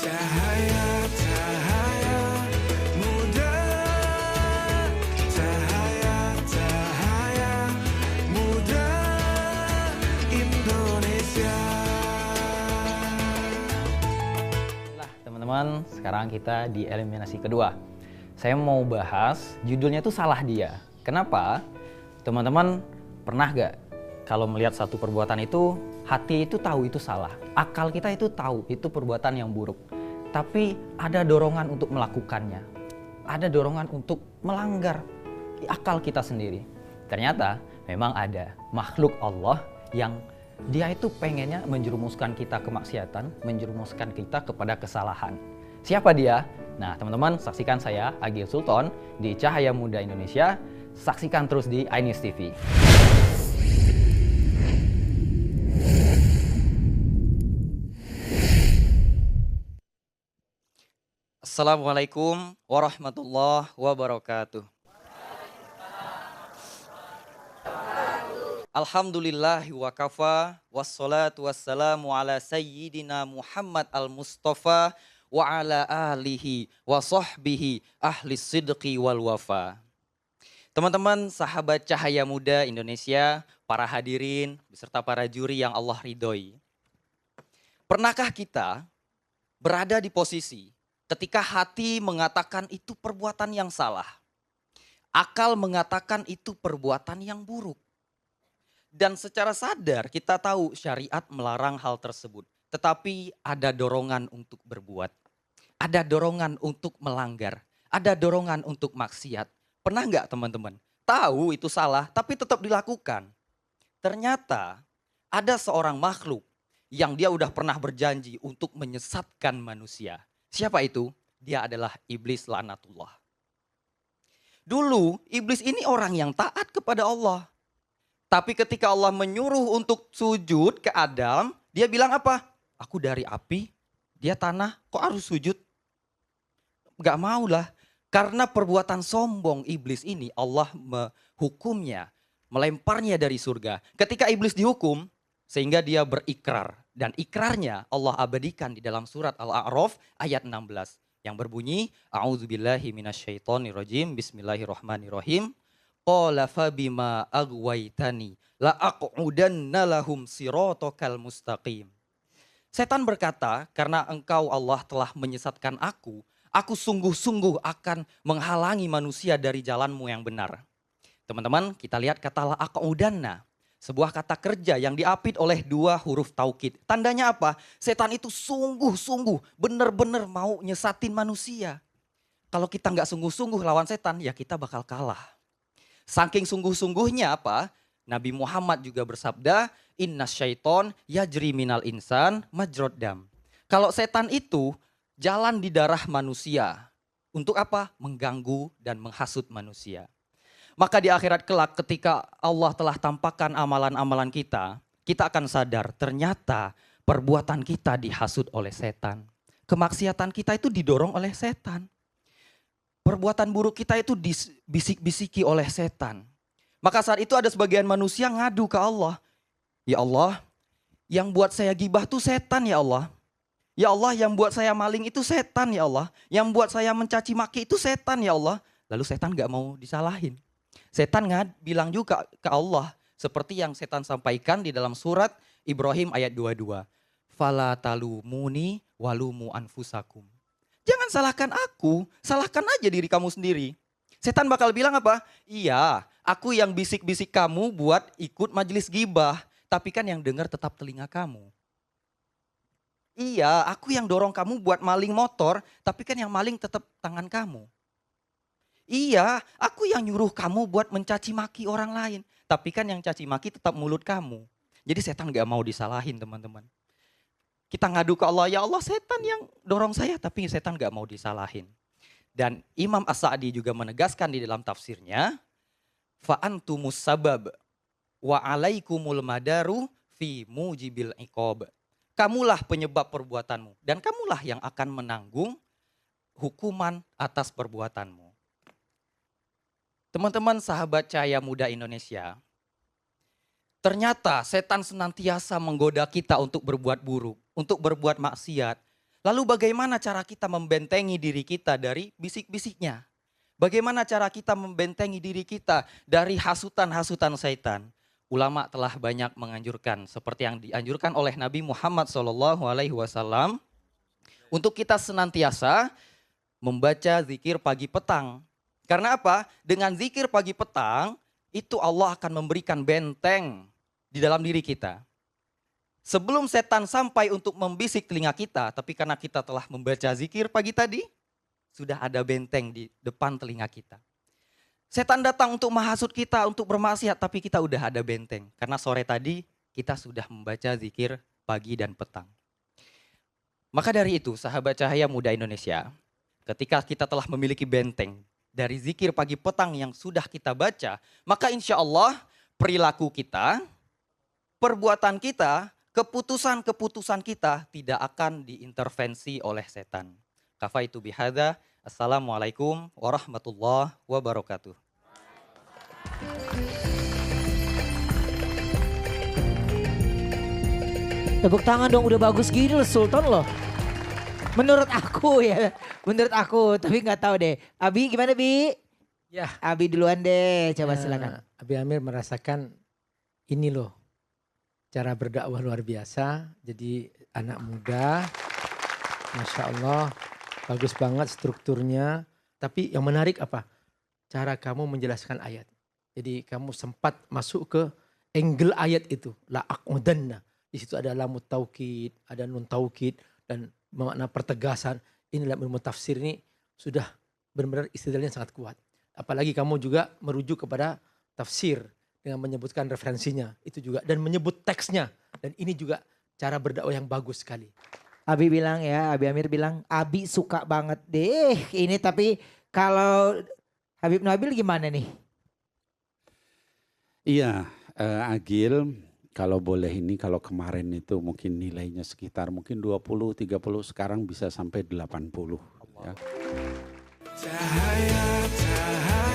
Cahaya, cahaya muda, cahaya, cahaya muda Indonesia. Nah, teman-teman, sekarang kita di eliminasi kedua. Saya mau bahas judulnya itu salah dia. Kenapa? Teman-teman pernah gak kalau melihat satu perbuatan itu, hati itu tahu itu salah, akal kita itu tahu itu perbuatan yang buruk, tapi ada dorongan untuk melakukannya, ada dorongan untuk melanggar akal kita sendiri. Ternyata memang ada makhluk Allah yang dia itu pengennya menjerumuskan kita ke maksiatan, menjerumuskan kita kepada kesalahan. Siapa dia? Nah, teman-teman, saksikan saya Agil Sultan di Cahaya Muda Indonesia. Saksikan terus di iNews TV. Assalamualaikum warahmatullahi wabarakatuh. Alhamdulillahi wa kafa, wassalatu wassalamu ala sayyidina Muhammad al-Mustafa wa ala alihi wa sahbihi ahli sidqi wal wafa. Teman-teman sahabat Cahaya Muda Indonesia, para hadirin beserta para juri yang Allah ridhoi. Pernahkah kita berada di posisi ketika hati mengatakan itu perbuatan yang salah, akal mengatakan itu perbuatan yang buruk, dan secara sadar kita tahu syariat melarang hal tersebut, tetapi ada dorongan untuk berbuat, ada dorongan untuk melanggar, ada dorongan untuk maksiat. Pernah nggak teman-teman tahu itu salah tapi tetap dilakukan? Ternyata ada seorang makhluk yang dia udah pernah berjanji untuk menyesatkan manusia. Siapa itu? Dia adalah iblis laknatullah. Dulu iblis ini orang yang taat kepada Allah. Tapi ketika Allah menyuruh untuk sujud ke Adam, dia bilang apa? Aku dari api, dia tanah, kok harus sujud? Gak mau lah. Karena perbuatan sombong iblis ini Allah menghukumnya, melemparnya dari surga. Ketika iblis dihukum, sehingga dia berikrar. Dan ikrarnya Allah abadikan di dalam surat Al-A'raf ayat 16. Yang berbunyi, A'udzubillahi minasyaitonirrajim, bismillahirrahmanirrahim. Qala fabima aghwaytani la'aq'udanna lahum siratakal mustaqim. Setan berkata, karena engkau Allah telah menyesatkan aku sungguh-sungguh akan menghalangi manusia dari jalanmu yang benar. Teman-teman, kita lihat kata la'aq'udanna. Sebuah kata kerja yang diapit oleh dua huruf taukid. Tandanya apa? Setan itu sungguh-sungguh benar-benar mau nyesatin manusia. Kalau kita nggak sungguh-sungguh lawan setan, ya kita bakal kalah. Saking sungguh-sungguhnya apa? Nabi Muhammad juga bersabda, inna syaiton yajri minal insan majrod dam. Kalau setan itu jalan di darah manusia. Untuk apa? Mengganggu dan menghasut manusia. Maka di akhirat kelak ketika Allah telah tampakkan amalan-amalan kita, kita akan sadar ternyata perbuatan kita dihasut oleh setan. Kemaksiatan kita itu didorong oleh setan. Perbuatan buruk kita itu disibik-bisiki oleh setan. Maka saat itu ada sebagian manusia ngadu ke Allah. Ya Allah, yang buat saya gibah itu setan ya Allah. Ya Allah, yang buat saya maling itu setan ya Allah. Yang buat saya mencaci maki itu setan ya Allah. Lalu setan gak mau disalahin. Setan bilang juga ke Allah seperti yang setan sampaikan di dalam surat Ibrahim ayat 22. Fala talumuni walumu anfusakum. Jangan salahkan aku, salahkan aja diri kamu sendiri. Setan bakal bilang apa? Iya, aku yang bisik-bisik kamu buat ikut majelis gibah, tapi kan yang dengar tetap telinga kamu. Iya, aku yang dorong kamu buat maling motor, tapi kan yang maling tetap tangan kamu. Iya, aku yang nyuruh kamu buat mencaci maki orang lain. Tapi kan yang caci maki tetap mulut kamu. Jadi setan gak mau disalahin teman-teman. Kita ngadu ke Allah, ya Allah setan yang dorong saya, tapi setan gak mau disalahin. Dan Imam As-Sa'di juga menegaskan di dalam tafsirnya, fa'antumus sabab wa alaikumul madaru fi mujibil iqab. Kamulah penyebab perbuatanmu dan kamulah yang akan menanggung hukuman atas perbuatanmu. Teman-teman sahabat Cahaya Muda Indonesia, ternyata setan senantiasa menggoda kita untuk berbuat buruk, untuk berbuat maksiat. Lalu bagaimana cara kita membentengi diri kita dari bisik-bisiknya? Bagaimana cara kita membentengi diri kita dari hasutan-hasutan setan? Ulama telah banyak menganjurkan seperti yang dianjurkan oleh Nabi Muhammad SAW untuk kita senantiasa membaca zikir pagi petang. Karena apa? Dengan zikir pagi petang itu Allah akan memberikan benteng di dalam diri kita. Sebelum setan sampai untuk membisik telinga kita, tapi karena kita telah membaca zikir pagi tadi, sudah ada benteng di depan telinga kita. Setan datang untuk menghasut kita, untuk bermaksiat, tapi kita udah ada benteng. Karena sore tadi kita sudah membaca zikir pagi dan petang. Maka dari itu, sahabat Cahaya Muda Indonesia, ketika kita telah memiliki benteng dari zikir pagi petang yang sudah kita baca, maka insya Allah perilaku kita, perbuatan kita, keputusan-keputusan kita tidak akan diintervensi oleh setan. Kafaitu bihadza. Assalamualaikum warahmatullahi wabarakatuh. Tepuk tangan dong, udah bagus gini loh Sultan loh. Menurut aku ya, menurut aku, tapi nggak tahu deh. Abi gimana Bi? Ya, Abi duluan deh, coba silakan. Abi Amir merasakan ini loh, cara berdakwah luar biasa. Jadi anak muda, Masya Allah, bagus banget strukturnya. Tapi yang menarik apa? Cara kamu menjelaskan ayat. Jadi kamu sempat masuk ke angle ayat itu. La aq'udanna. Di situ ada lamut taukid, ada nun taukid, dan makna pertegasan. Inilah ilmu tafsir ini sudah benar-benar istidlalnya sangat kuat. Apalagi kamu juga merujuk kepada tafsir dengan menyebutkan referensinya. Itu juga, dan menyebut teksnya. Dan ini juga cara berdakwah yang bagus sekali. Abi bilang ya, Abi Amir bilang, Abi suka banget deh ini. Tapi kalau Habib Nabil gimana nih? Iya, Agil, kalau boleh ini, kalau kemarin itu mungkin nilainya sekitar mungkin 20, 30, sekarang bisa sampai 80. Ya. Cahaya, cahaya.